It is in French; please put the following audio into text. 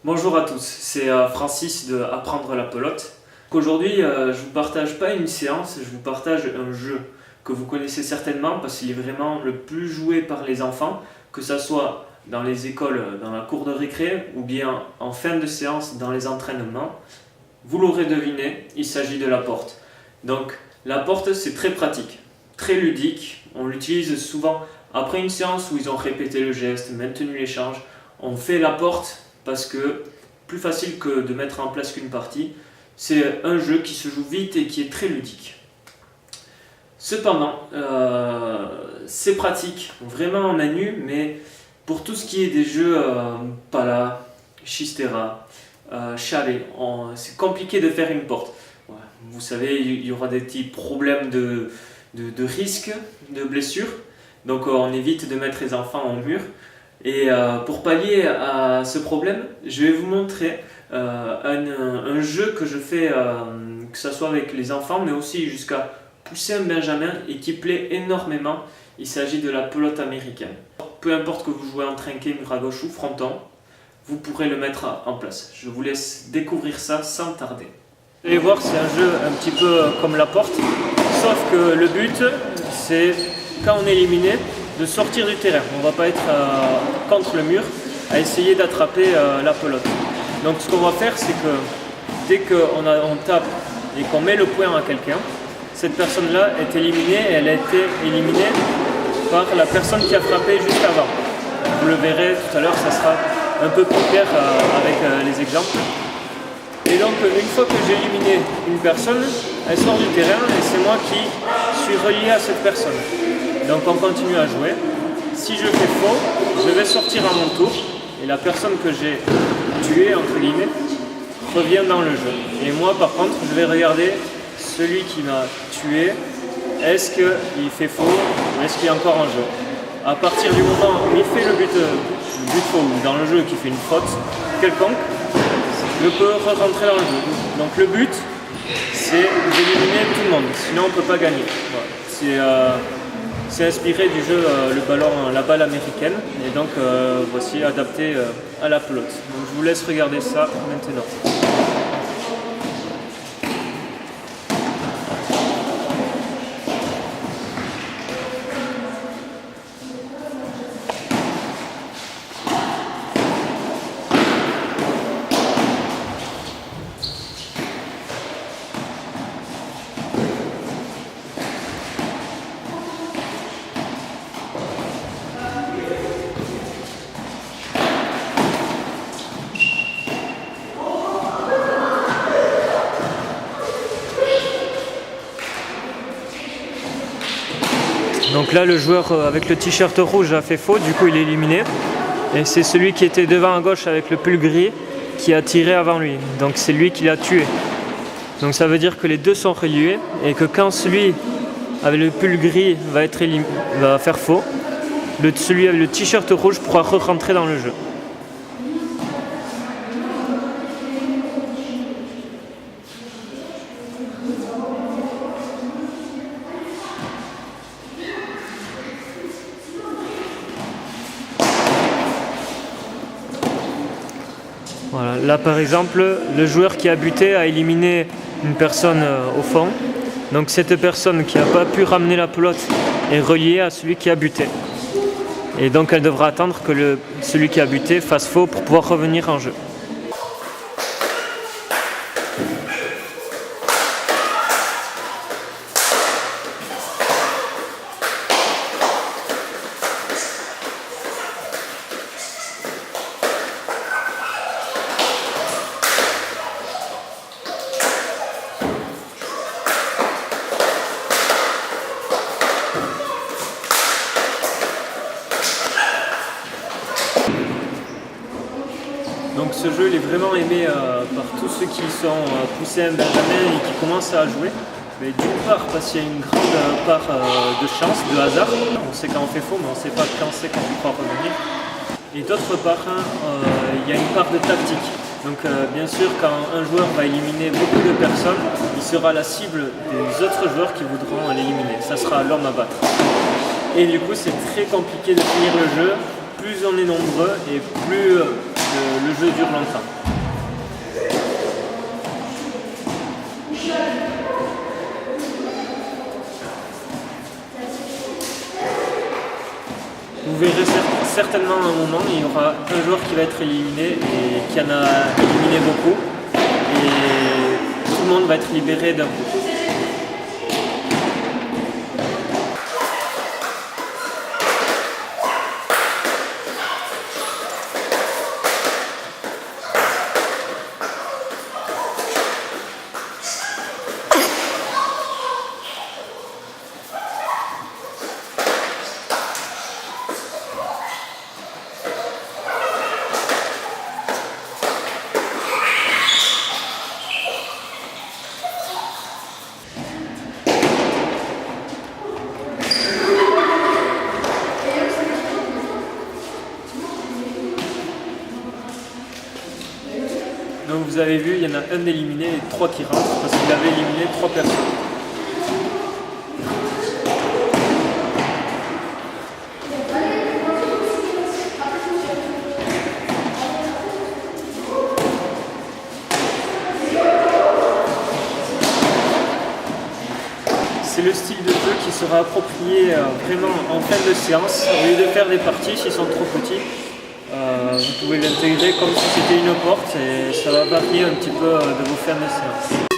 Bonjour à tous, c'est Francis de Apprendre la pelote. Aujourd'hui, je ne vous partage pas une séance, je vous partage un jeu que vous connaissez certainement parce qu'il est vraiment le plus joué par les enfants, que ce soit dans les écoles, dans la cour de récré ou bien en fin de séance dans les entraînements. Vous l'aurez deviné, il s'agit de la porte. Donc la porte, c'est très pratique, très ludique, on l'utilise souvent après une séance où ils ont répété le geste, maintenu l'échange. On fait la porte parce que plus facile que de mettre en place qu'une partie. C'est un jeu qui se joue vite et qui est très ludique. Cependant, c'est pratique, vraiment en main nue, mais pour tout ce qui est des jeux Pala, Chistera, Chalet, c'est compliqué de faire une porte. Ouais, vous savez, il y aura des petits problèmes de risque, de blessure, donc on évite de mettre les enfants en mur. Et pour pallier à ce problème, je vais vous montrer un jeu que je fais, que ce soit avec les enfants, mais aussi jusqu'à pousser un benjamin et qui plaît énormément. Il s'agit de la pelote américaine. Peu importe que vous jouez en trinqué, mur à gauche ou fronton, vous pourrez le mettre en place. Je vous laisse découvrir ça sans tarder. Vous allez voir, c'est un jeu un petit peu comme la porte, sauf que le but, c'est quand on est éliminé, de sortir du terrain. On ne va pas être contre le mur à essayer d'attraper la pelote. Donc ce qu'on va faire, c'est que dès qu'on tape et qu'on met le poing à quelqu'un, cette personne-là est éliminée et elle a été éliminée par la personne qui a frappé juste avant. Vous le verrez tout à l'heure, ça sera un peu plus clair avec les exemples. Et donc une fois que j'ai éliminé une personne, elle sort du terrain et c'est moi qui suis relié à cette personne. Donc on continue à jouer. Si je fais faux, je vais sortir à mon tour et la personne que j'ai tuée, entre guillemets, revient dans le jeu. Et moi par contre, je vais regarder celui qui m'a tué. Est-ce qu'il fait faux ou est-ce qu'il est encore en jeu? À partir du moment où il fait le but faux ou dans le jeu qui fait une faute quelconque, je peux rentrer dans le jeu. Donc le but, c'est d'éliminer tout le monde, sinon on ne peut pas gagner. Voilà. C'est inspiré du jeu la balle américaine et donc voici adapté à la pelote. Donc je vous laisse regarder ça maintenant. Donc là, le joueur avec le t-shirt rouge a fait faux, du coup il est éliminé. Et c'est celui qui était devant à gauche avec le pull gris qui a tiré avant lui. Donc c'est lui qui l'a tué. Donc ça veut dire que les deux sont reliés et que quand celui avec le pull gris va faire faux, celui avec le t-shirt rouge pourra re-rentrer dans le jeu. Voilà. Là par exemple, le joueur qui a buté a éliminé une personne au fond. Donc cette personne qui n'a pas pu ramener la pelote est reliée à celui qui a buté. Et donc elle devra attendre que celui qui a buté fasse faux pour pouvoir revenir en jeu. Donc ce jeu il est vraiment aimé par tous ceux qui sont poussés un benjamin et qui commencent à jouer. Mais d'une part parce qu'il y a une grande part de chance, de hasard. On sait quand on fait faux mais on ne sait pas quand c'est qu'on pourra revenir. Et d'autre part, il y a une part de tactique. Donc bien sûr quand un joueur va éliminer beaucoup de personnes, il sera la cible des autres joueurs qui voudront l'éliminer. Ça sera l'homme à battre. Et du coup c'est très compliqué de finir le jeu. Plus on est nombreux et plus le le jeu dure longtemps. Vous verrez certainement à un moment, il y aura un joueur qui va être éliminé et qui en a éliminé beaucoup. Et tout le monde va être libéré d'un coup. Donc vous avez vu, il y en a un éliminé et 3 qui rentrent parce qu'il avait éliminé 3 personnes. C'est le style de jeu qui sera approprié vraiment en fin de séance. Au lieu de faire des parties, s'ils sont trop petits, vous pouvez l'intégrer comme si c'était une porte et ça va varier un petit peu de vos fins de séance.